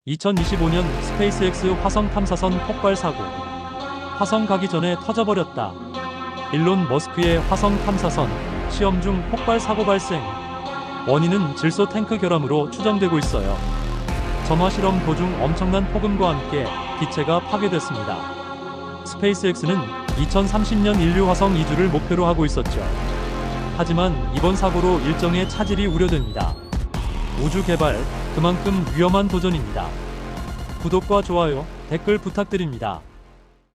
2025년 스페이스X 화성 탐사선 폭발 사고. 화성 가기 전에 터져버렸다. 일론 머스크의 화성 탐사선 시험 중 폭발 사고 발생. 원인은 질소 탱크 결함으로 추정되고 있어요. 점화 실험 도중 엄청난 폭음과 함께 기체가 파괴됐습니다. 스페이스X는 2030년 인류 화성 이주를 목표로 하고 있었죠. 하지만 이번 사고로 일정의 차질이 우려됩니다. 우주 개발, 그만큼 위험한 도전입니다. 구독과 좋아요, 댓글 부탁드립니다.